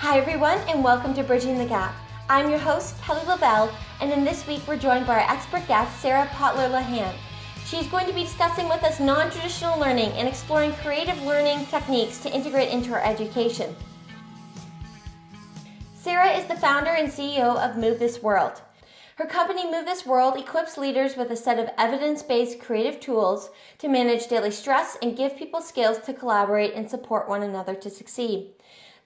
Hi everyone, and welcome to Bridging the Gap. I'm your host, Lovell, and in this week we're joined by our expert guest, Sara Potler-LaHayne. She's going to be discussing with us non-traditional learning and exploring creative learning techniques to integrate into our education. Sara is the founder and CEO of Move This World. Her company, Move This World, equips leaders with a set of evidence-based creative tools to manage daily stress and give people skills to collaborate and support one another to succeed.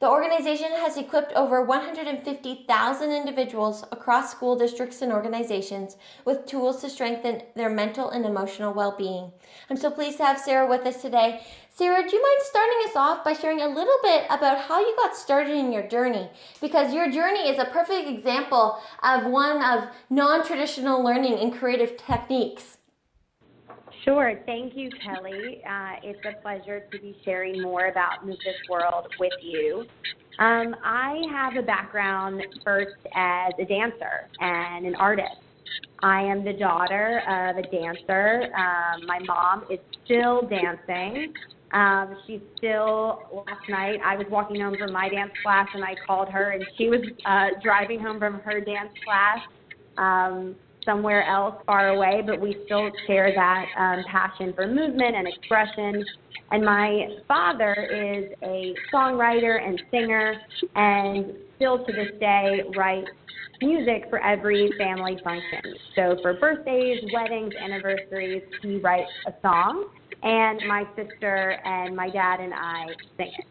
The organization has equipped over 150,000 individuals across school districts and organizations with tools to strengthen their mental and emotional well-being. I'm so pleased to have Sara with us today. Sara, do you mind starting us off by sharing a little bit about how you got started in your journey? Because your journey is a perfect example of one of non-traditional learning and creative techniques. Sure. Thank you, Kelly. It's a pleasure to be sharing more about Move This World with you. I have a background first as a dancer and an artist. I am the daughter of a dancer. My mom is still dancing. She's still, last night, I was walking home from my dance class and I called her and she was driving home from her dance class somewhere else far away, but we still share that passion for movement and expression. And my father is a songwriter and singer and still to this day writes music for every family function. So for birthdays, weddings, anniversaries, he writes a song, and my sister and my dad and I sing it.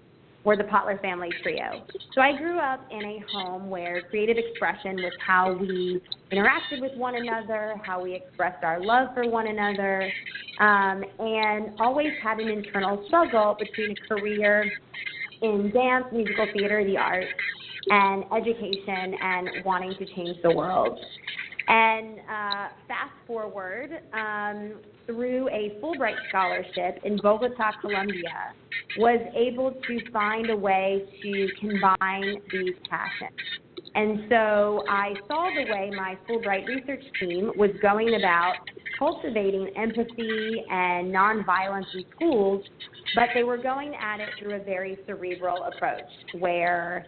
We're the Potler family trio. So I grew up in a home where creative expression was how we interacted with one another, how we expressed our love for one another, and always had an internal struggle between a career in dance, musical theater, the arts, and education and wanting to change the world. And fast forward, through a Fulbright Scholarship in Bogotá, Colombia, was able to find a way to combine these passions. And so I saw the way my Fulbright research team was going about cultivating empathy and nonviolence in schools, but they were going at it through a very cerebral approach where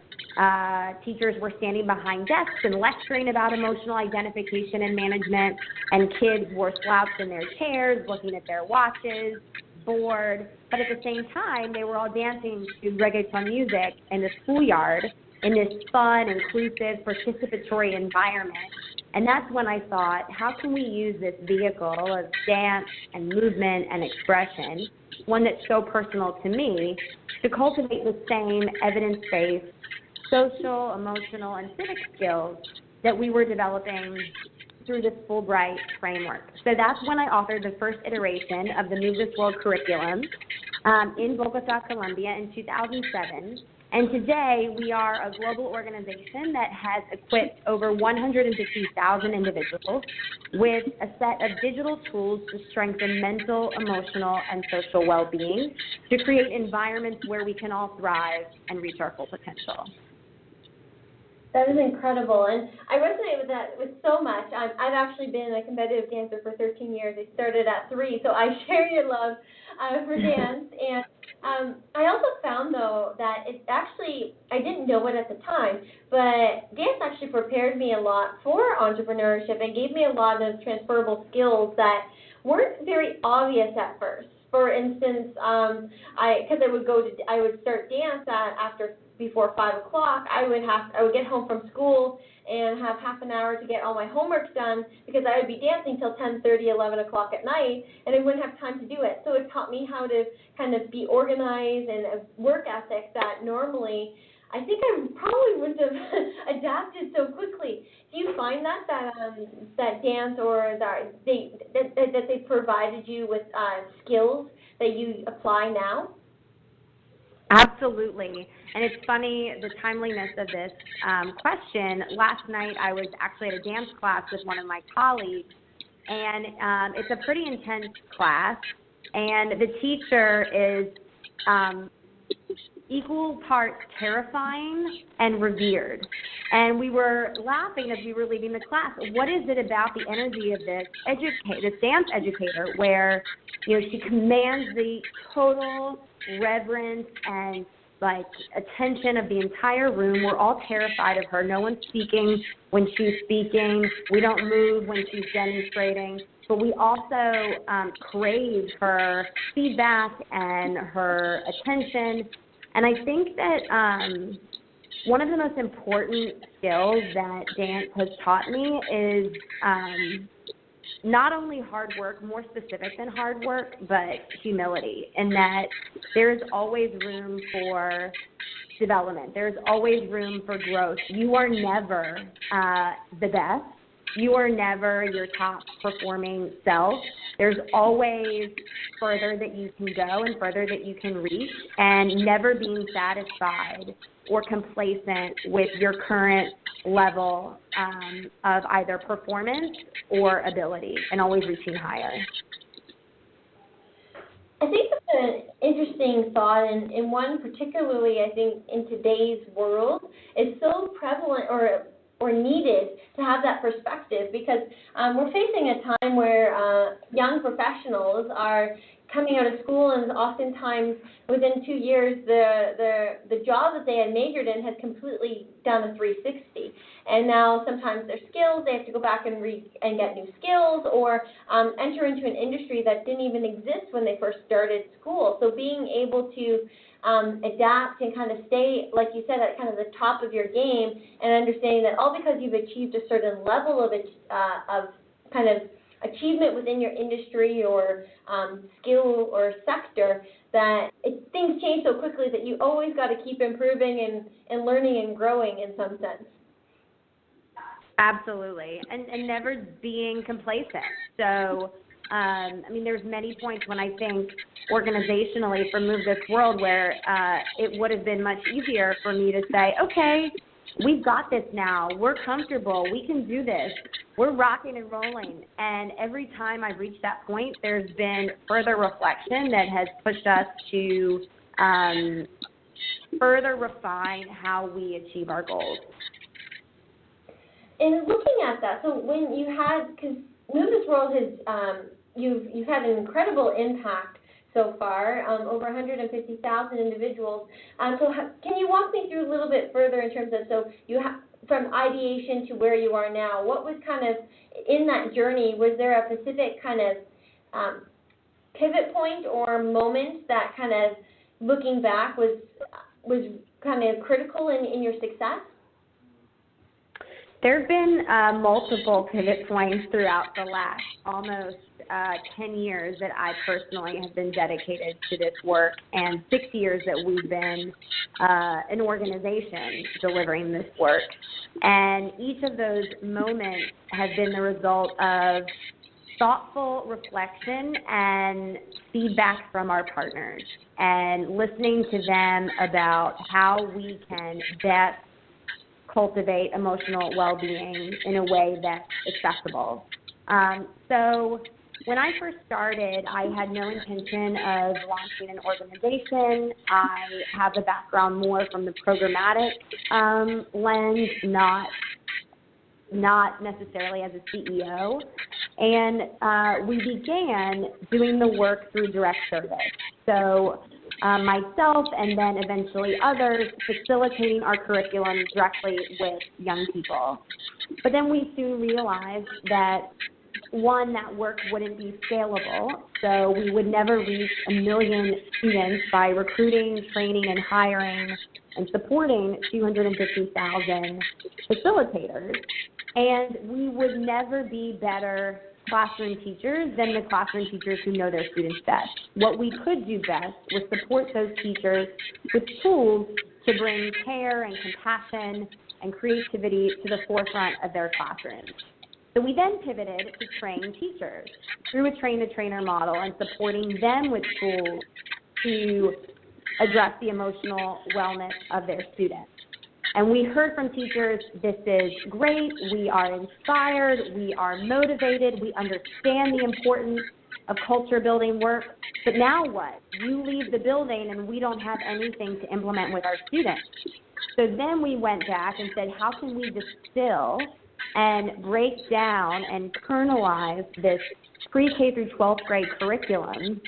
teachers were standing behind desks and lecturing about emotional identification and management, and kids were slouched in their chairs, looking at their watches, bored, but at the same time, they were all dancing to reggaeton music in the schoolyard in this fun, inclusive, participatory environment. And that's when I thought, how can we use this vehicle of dance and movement and expression, one that's so personal to me, to cultivate the same evidence-based social, emotional, and civic skills that we were developing through this Fulbright framework. So that's when I authored the first iteration of the Move This World curriculum in Bogotá, Colombia in 2007. And today we are a global organization that has equipped over 150,000 individuals with a set of digital tools to strengthen mental, emotional, and social well-being to create environments where we can all thrive and reach our full potential. That is incredible, and I resonate with that with so much. I've actually been a competitive dancer for 13 years. I started at 3, so I share your love for dance. And I also found, though, that it's actually, I didn't know it at the time, but dance actually prepared me a lot for entrepreneurship and gave me a lot of transferable skills that weren't very obvious at first. For instance, I would start dance before 5 o'clock. I would get home from school and have half an hour to get all my homework done because I would be dancing till 10:30, 11 o'clock at night, and I wouldn't have time to do it. So it taught me how to kind of be organized and a work ethic that normally I think I probably wouldn't have adapted so quickly. Do you find that dance or that they provided you with skills that you apply now? Absolutely. And it's funny, the timeliness of this question. Last night I was actually at a dance class with one of my colleagues, and it's a pretty intense class, and the teacher is equal parts terrifying and revered. And we were laughing as we were leaving the class. What is it about the energy of this dance educator where, she commands the total reverence and like attention of the entire room. We're all terrified of her. No one's speaking when she's speaking. We don't move when she's demonstrating. But we also crave her feedback and her attention. And I think that one of the most important skills that dance has taught me is not only hard work, more specific than hard work, but humility, and that there's always room for development. There's always room for growth. You are never the best. You are never your top performing self. There's always further that you can go and further that you can reach, and never being satisfied or complacent with your current level of either performance or ability, and always reaching higher. I think that's an interesting thought, and one particularly, I think, in today's world is so prevalent or needed to have that perspective, because we're facing a time where young professionals are coming out of school, and oftentimes within 2 years the job that they had majored in has completely done a 360, and now sometimes their skills, they have to go back and get new skills, or enter into an industry that didn't even exist when they first started school. So being able to adapt and kind of stay, like you said, at kind of the top of your game, and understanding that all because you've achieved a certain level of kind of achievement within your industry or skill or sector, that things change so quickly that you always got to keep improving and learning and growing in some sense. Absolutely, and never being complacent. So, I mean, there's many points when I think organizationally for Move This World where it would have been much easier for me to say, okay, we've got this now. We're comfortable. We can do this. We're rocking and rolling. And every time I've reached that point, there's been further reflection that has pushed us to further refine how we achieve our goals. And looking at that, so when you had, because Move This World has, you've had an incredible impact so far, over 150,000 individuals. So can you walk me through a little bit further in terms of, so you from ideation to where you are now, what was kind of, in that journey, was there a specific kind of pivot point or moment that kind of, looking back, was kind of critical in your success? There have been multiple pivot points throughout the last almost 10 years that I personally have been dedicated to this work, and 6 years that we've been an organization delivering this work. And each of those moments has been the result of thoughtful reflection and feedback from our partners, and listening to them about how we can best cultivate emotional well-being in a way that's accessible. So when I first started, I had no intention of launching an organization. I have a background more from the programmatic lens, not necessarily as a CEO. And we began doing the work through direct service. So myself and then eventually others facilitating our curriculum directly with young people. But then we soon realized that, one, that work wouldn't be scalable, so we would never reach 1 million students by recruiting, training, and hiring and supporting 250,000 facilitators. And we would never be better classroom teachers than the classroom teachers who know their students best. What we could do best was support those teachers with tools to bring care and compassion and creativity to the forefront of their classrooms. So we then pivoted to train teachers through a train-the-trainer model and supporting them with tools to address the emotional wellness of their students. And we heard from teachers, this is great, we are inspired, we are motivated, we understand the importance of culture building work, but now what? You leave the building and we don't have anything to implement with our students. So then we went back and said, how can we distill and break down and kernelize this pre-K through 12th grade curriculum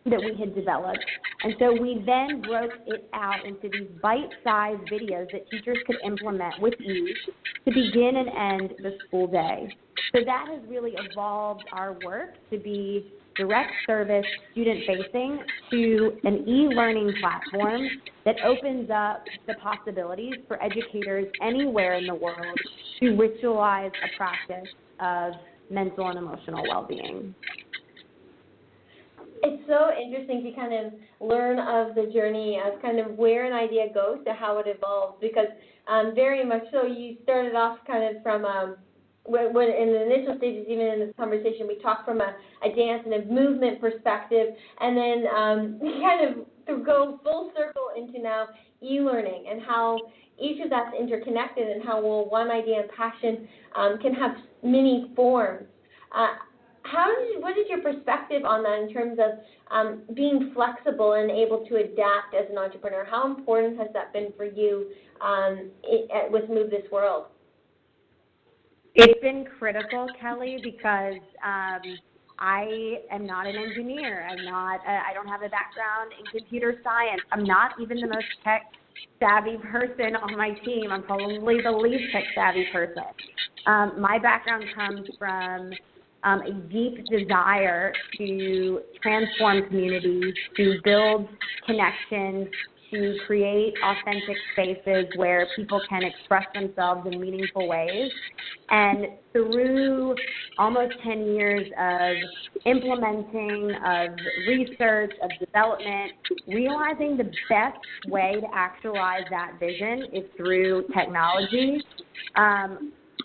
that we had developed. And so we then broke it out into these bite-sized videos that teachers could implement with ease to begin and end the school day. So that has really evolved our work to be direct service, student-facing, to an e-learning platform that opens up the possibilities for educators anywhere in the world to ritualize a practice of mental and emotional well-being. It's so interesting to kind of learn of the journey of kind of where an idea goes to how it evolves, because very much so you started off kind of from when in the initial stages, even in this conversation, we talked from a dance and a movement perspective, and then we kind of to go full circle into now e-learning and how each of that's interconnected and how one idea and passion can have many forms. What is your perspective on that in terms of being flexible and able to adapt as an entrepreneur? How important has that been for you with Move This World? It's been critical, Kelly, because I am not an engineer. I don't have a background in computer science. I'm not even the most tech-savvy person on my team. I'm probably the least tech-savvy person. My background comes from a deep desire to transform communities, to build connections, to create authentic spaces where people can express themselves in meaningful ways. And through almost 10 years of implementing, of research, of development, realizing the best way to actualize that vision is through technology,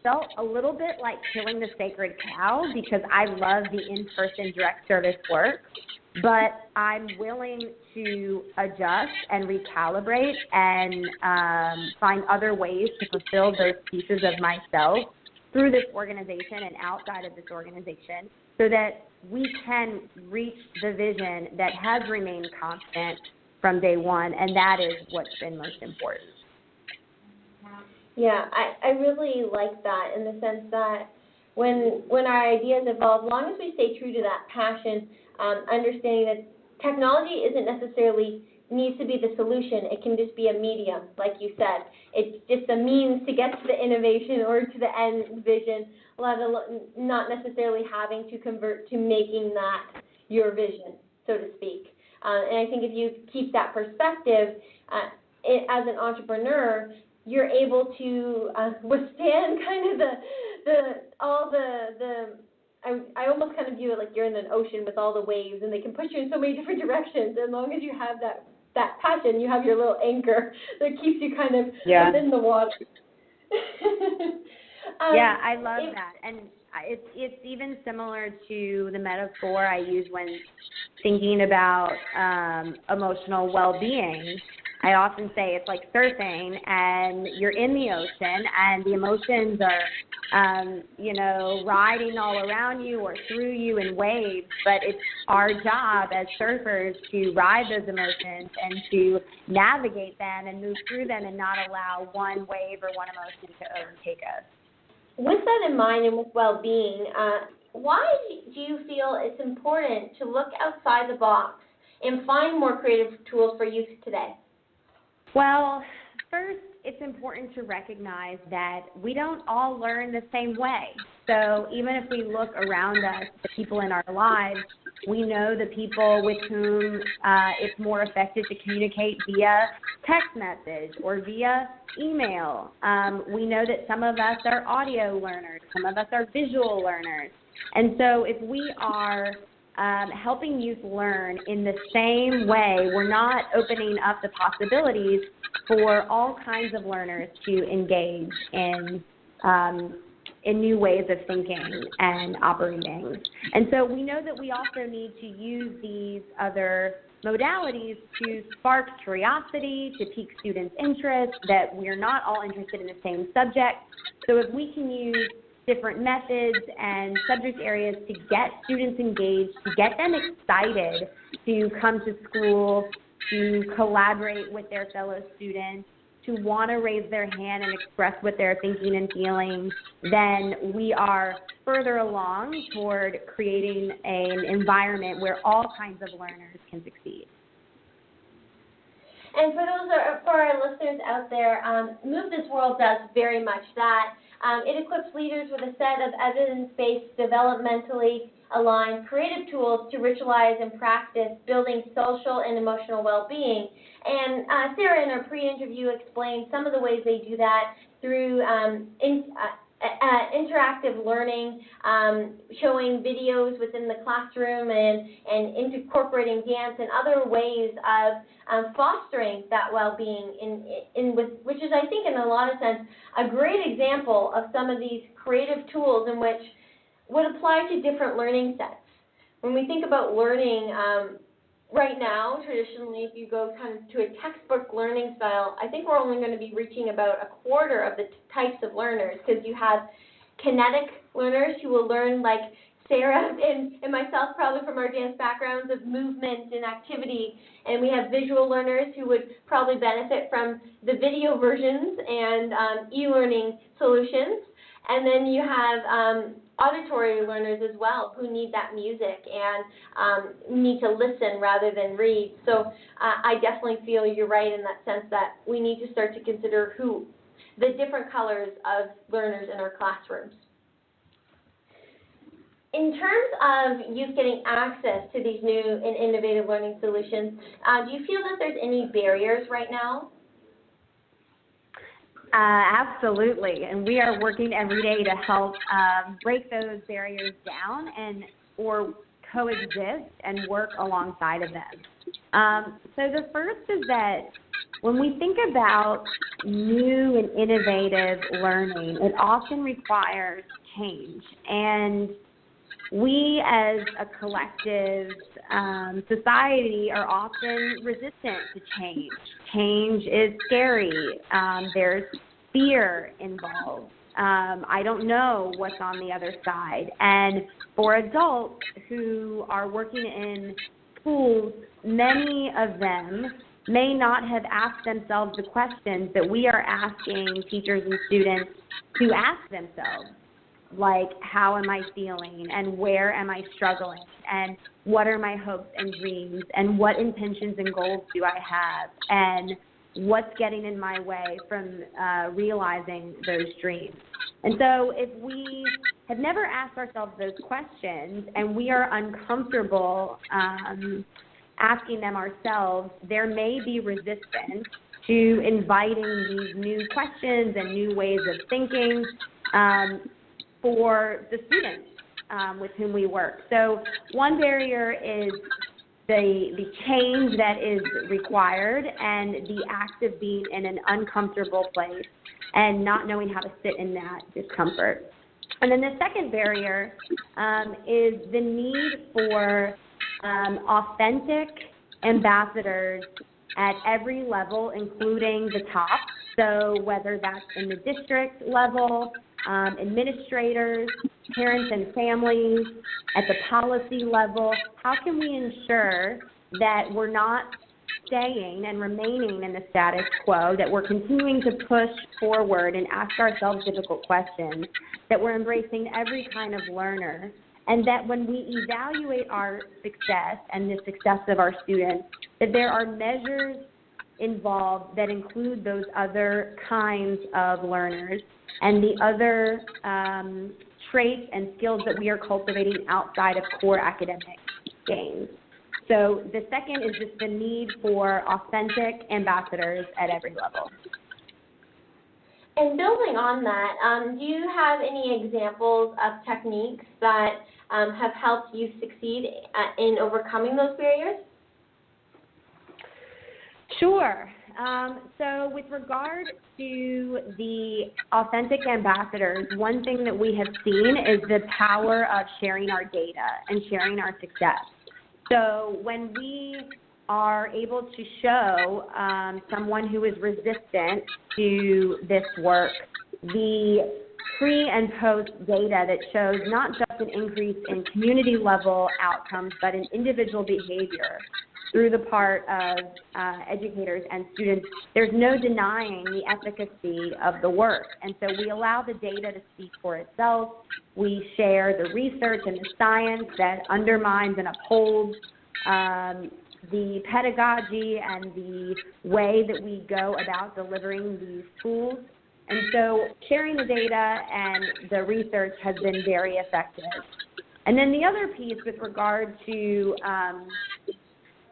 felt a little bit like killing the sacred cow because I love the in-person direct service work, but I'm willing to adjust and recalibrate and find other ways to fulfill those pieces of myself through this organization and outside of this organization so that we can reach the vision that has remained constant from day one, and that is what's been most important. Yeah, I really like that in the sense that when our ideas evolve, as long as we stay true to that passion, understanding that technology isn't necessarily needs to be the solution. It can just be a medium, like you said. It's just a means to get to the innovation or to the end vision, not necessarily having to convert to making that your vision, so to speak. And I think if you keep that perspective, as an entrepreneur, you're able to withstand kind of I almost kind of view it like you're in an ocean with all the waves, and they can push you in so many different directions. As long as you have that passion, you have your little anchor that keeps you kind of within the water. Yeah, I love that. And it's even similar to the metaphor I use when thinking about emotional well-being. I often say it's like surfing, and you're in the ocean, and the emotions are, riding all around you or through you in waves, but it's our job as surfers to ride those emotions and to navigate them and move through them and not allow one wave or one emotion to overtake us. With that in mind and with well-being, why do you feel it's important to look outside the box and find more creative tools for youth today? Well, first, it's important to recognize that we don't all learn the same way. So even if we look around us, the people in our lives, we know the people with whom it's more effective to communicate via text message or via email. We know that some of us are audio learners, some of us are visual learners. And so if we are helping youth learn in the same way, we're not opening up the possibilities for all kinds of learners to engage in new ways of thinking and operating. And so we know that we also need to use these other modalities to spark curiosity, to pique students' interest, that we're not all interested in the same subject. So if we can use different methods and subject areas to get students engaged, to get them excited to come to school, to collaborate with their fellow students, to want to raise their hand and express what they're thinking and feeling, then we are further along toward creating an environment where all kinds of learners can succeed. And for our listeners out there, Move This World does very much that. It equips leaders with a set of evidence-based, developmentally aligned, creative tools to ritualize and practice building social and emotional well-being. And Sara, in our pre-interview, explained some of the ways they do that through interactive learning, showing videos within the classroom and incorporating dance and other ways of fostering that well-being, which is, I think, in a lot of sense, a great example of some of these creative tools in which would apply to different learning sets. When we think about learning, right now, traditionally, if you go kind of to a textbook learning style, I think we're only going to be reaching about a quarter of the types of learners, because you have kinetic learners who will learn, like Sara and myself, probably from our dance backgrounds, of movement and activity, and we have visual learners who would probably benefit from the video versions and e-learning solutions, and then you have auditory learners as well who need that music and need to listen rather than read. So I definitely feel you're right in that sense that we need to start to consider the different colors of learners in our classrooms. In terms of youth getting access to these new and innovative learning solutions, do you feel that there's any barriers right now? Absolutely, and we are working every day to help break those barriers down or coexist and work alongside of them. So the first is that when we think about new and innovative learning, it often requires change, and we as a collective society are often resistant to change. Change is scary. There's fear involved. I don't know what's on the other side. And for adults who are working in schools, many of them may not have asked themselves the questions that we are asking teachers and students to ask themselves, like, how am I feeling, and where am I struggling, and what are my hopes and dreams, and what intentions and goals do I have, and what's getting in my way from realizing those dreams. And so if we have never asked ourselves those questions and we are uncomfortable asking them ourselves, there may be resistance to inviting these new questions and new ways of thinking for the students with whom we work. So one barrier is the change that is required and the act of being in an uncomfortable place and not knowing how to sit in that discomfort. And then the second barrier is the need for authentic ambassadors at every level, including the top. So whether that's in the district level, administrators, parents and families, at the policy level, how can we ensure that we're not staying and remaining in the status quo, that we're continuing to push forward and ask ourselves difficult questions, that we're embracing every kind of learner, and that when we evaluate our success and the success of our students, that there are measures involved that include those other kinds of learners and the other traits and skills that we are cultivating outside of core academic gains. So the second is just the need for authentic ambassadors at every level. And building on that, do you have any examples of techniques that have helped you succeed in overcoming those barriers? Sure. So with regard to the authentic ambassadors, one thing that we have seen is the power of sharing our data and sharing our success. So when we are able to show someone who is resistant to this work the pre and post data that shows not just an increase in community level outcomes, but in individual behavior, through the part of educators and students, there's no denying the efficacy of the work. And so we allow the data to speak for itself. We share the research and the science that undermines and upholds the pedagogy and the way that we go about delivering these tools. And so sharing the data and the research has been very effective. And then the other piece with regard to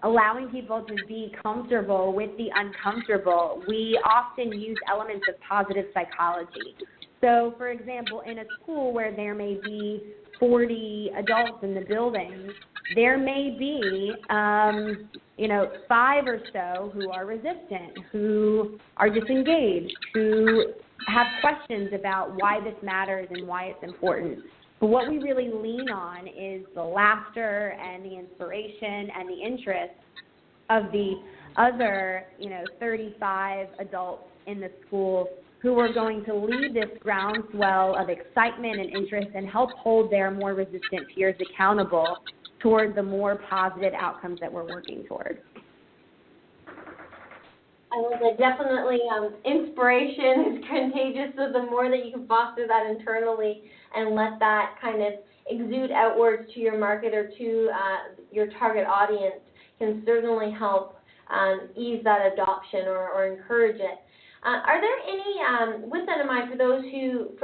allowing people to be comfortable with the uncomfortable, we often use elements of positive psychology. So, for example, in a school where there may be 40 adults in the building, there may be, 5 or so who are resistant, who are disengaged, who have questions about why this matters and why it's important. But what we really lean on is the laughter and the inspiration and the interest of the other, 35 adults in the school who are going to lead this groundswell of excitement and interest and help hold their more resistant peers accountable toward the more positive outcomes that we're working toward. I love that. Definitely inspiration is contagious, so the more that you can foster that internally and let that kind of exude outwards to your market or to your target audience can certainly help ease that adoption or encourage it. Are there any, with that in mind, for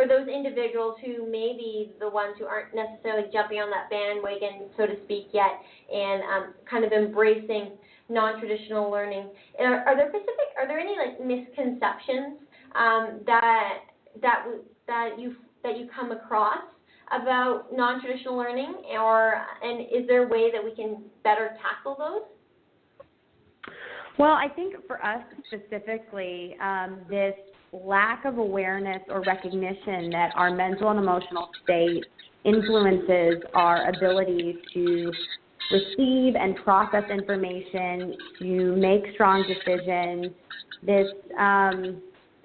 those individuals who may be the ones who aren't necessarily jumping on that bandwagon, so to speak, yet, and kind of embracing non-traditional learning, are there any like misconceptions that you come across about non-traditional learning, and is there a way that we can better tackle those? Well, I think for us specifically, this lack of awareness or recognition that our mental and emotional state influences our ability to receive and process information, to make strong decisions, this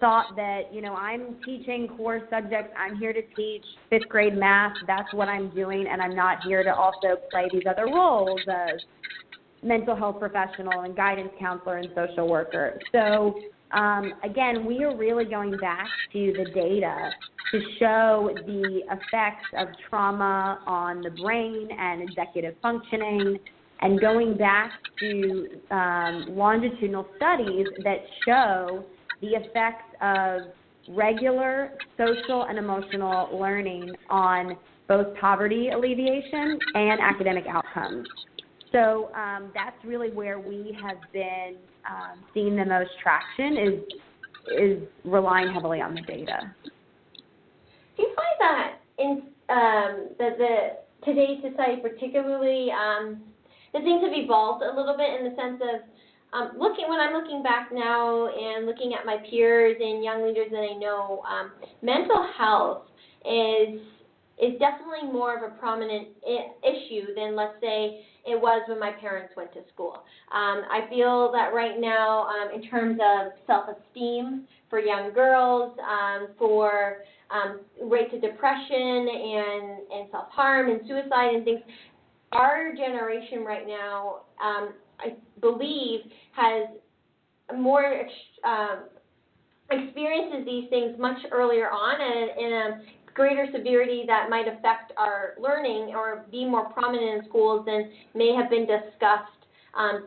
thought that, I'm teaching core subjects, I'm here to teach 5th grade math, that's what I'm doing, and I'm not here to also play these other roles as mental health professional and guidance counselor and social worker. So again, we are really going back to the data to show the effects of trauma on the brain and executive functioning, and going back to longitudinal studies that show the effects of regular social and emotional learning on both poverty alleviation and academic outcomes. So that's really where we have been seeing the most traction is relying heavily on the data. Do you find that in today's society, particularly, that things have evolved a little bit in the sense of when I'm looking back now and looking at my peers and young leaders that I know, mental health is definitely more of a prominent issue than, let's say, it was when my parents went to school. I feel that right now, in terms of self-esteem for young girls, for rates of depression and self-harm and suicide and things, our generation right now, I believe, has more experiences these things much earlier on and in a greater severity that might affect our learning or be more prominent in schools than may have been discussed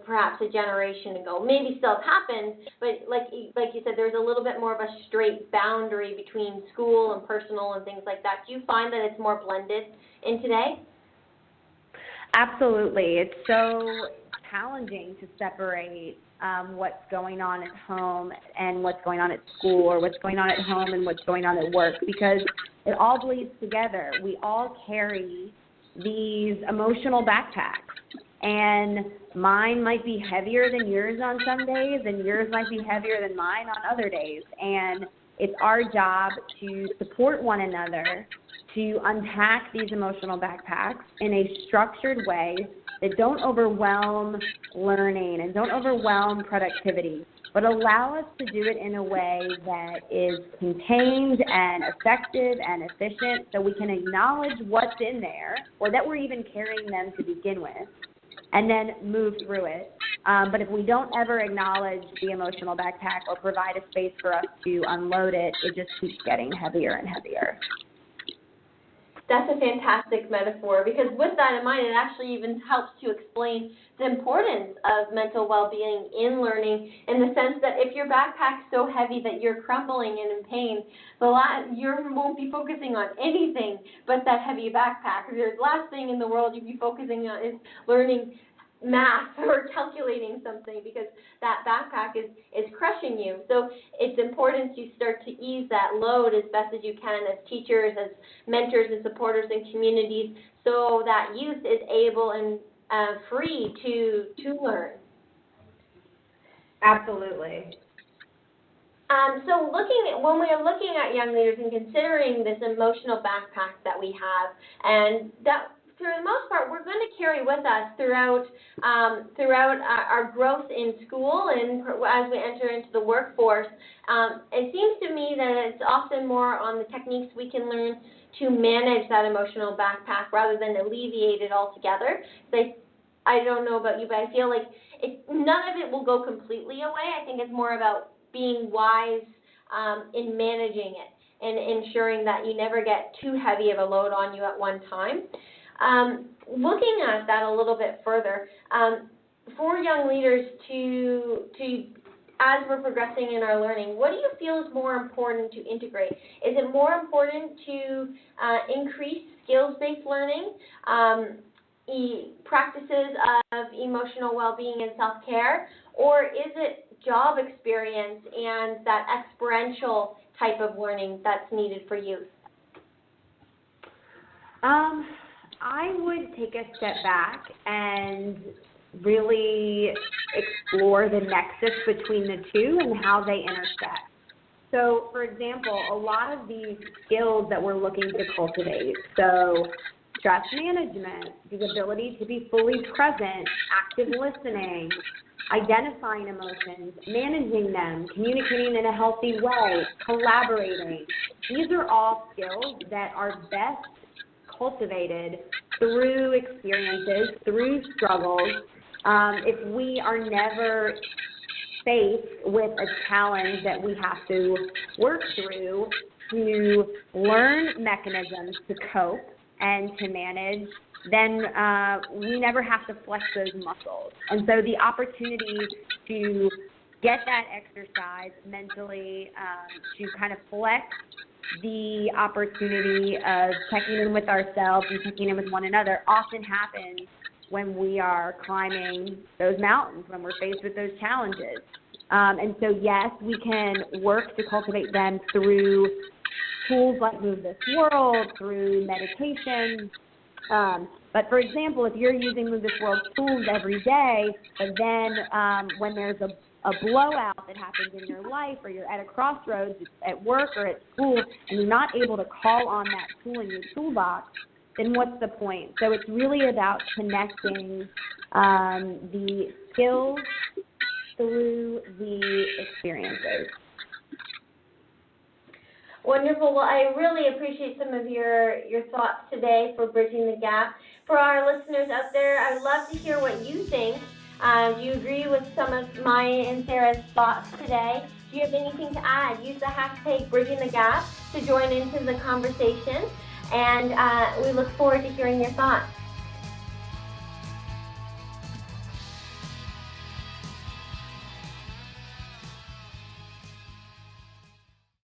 perhaps a generation ago. Maybe still happens, but like you said, there's a little bit more of a straight boundary between school and personal and things like that. Do you find that it's more blended in today? Absolutely. It's so challenging to separate what's going on at home and what's going on at school, or what's going on at home and what's going on at work, because it all bleeds together. We all carry these emotional backpacks, and mine might be heavier than yours on some days, and yours might be heavier than mine on other days. And it's our job to support one another, to unpack these emotional backpacks in a structured way that don't overwhelm learning and don't overwhelm productivity, but allow us to do it in a way that is contained and effective and efficient, so we can acknowledge what's in there, or that we're even carrying them to begin with, and then move through it. But if we don't ever acknowledge the emotional backpack or provide a space for us to unload it, it just keeps getting heavier and heavier. That's a fantastic metaphor, because with that in mind, it actually even helps to explain the importance of mental well-being in learning, in the sense that if your backpack's so heavy that you're crumbling and in pain, you won't be focusing on anything but that heavy backpack. The last thing in the world you'd be focusing on is learning math or calculating something, because that backpack is crushing you. So it's important to start to ease that load as best as you can as teachers, as mentors and supporters in communities, so that youth is able and free to learn. Absolutely. So when we are looking at young leaders and considering this emotional backpack that we have, and that for the most part, we're going to carry with us throughout our growth in school and as we enter into the workforce. It seems to me that it's often more on the techniques we can learn to manage that emotional backpack rather than alleviate it altogether. I don't know about you, but I feel like none of it will go completely away. I think it's more about being wise in managing it and ensuring that you never get too heavy of a load on you at one time. Looking at that a little bit further, for young leaders to as we're progressing in our learning, what do you feel is more important to integrate? Is it more important to increase skills-based learning, practices of emotional well-being and self-care, or is it job experience and that experiential type of learning that's needed for youth? I would take a step back and really explore the nexus between the two and how they intersect. So, for example, a lot of these skills that we're looking to cultivate, so stress management, the ability to be fully present, active listening, identifying emotions, managing them, communicating in a healthy way, collaborating, these are all skills that are best cultivated through experiences, through struggles. If we are never faced with a challenge that we have to work through to learn mechanisms to cope and to manage, then we never have to flex those muscles. And so the opportunity to get that exercise mentally, to kind of flex the opportunity of checking in with ourselves and checking in with one another often happens when we are climbing those mountains, when we're faced with those challenges. And so, yes, we can work to cultivate them through tools like Move This World, through meditation. But, for example, if you're using Move This World tools every day, but then when there's a blowout that happens in your life, or you're at a crossroads at work or at school, and you're not able to call on that tool in your toolbox, then what's the point? So it's really about connecting the skills through the experiences. Wonderful. Well, I really appreciate some of your thoughts today for Bridging the Gap. For our listeners out there, I would love to hear what you think. Do you agree with some of mine and Sarah's thoughts today? Do you have anything to add? Use the hashtag Bridging the Gap to join into the conversation. And we look forward to hearing your thoughts.